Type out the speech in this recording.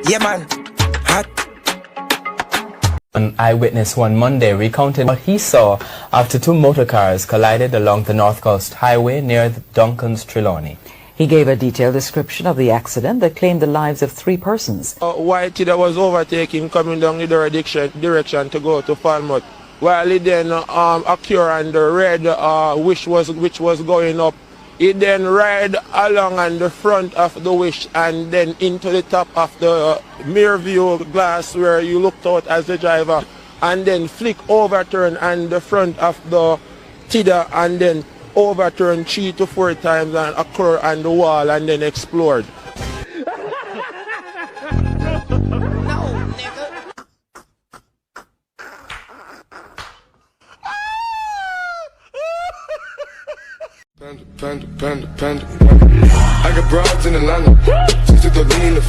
Yeah, man. Hot. An eyewitness one Monday recounted what he saw after two motorcars collided along the North Coast Highway near Duncan's Trelawney. He gave a detailed description of the accident that claimed the lives of 3 persons. White that was overtaking coming down the direction to go to Falmouth, while it then occurred on the red which was going up. It then ride along on the front of the wish and then into the top of the mirror view glass where you looked out as the driver, and then flick overturn on the front of the tidder and then overturn 3 to 4 times and occur on the wall and then explode. Panda. I got broads in Atlanta. She took the lean, the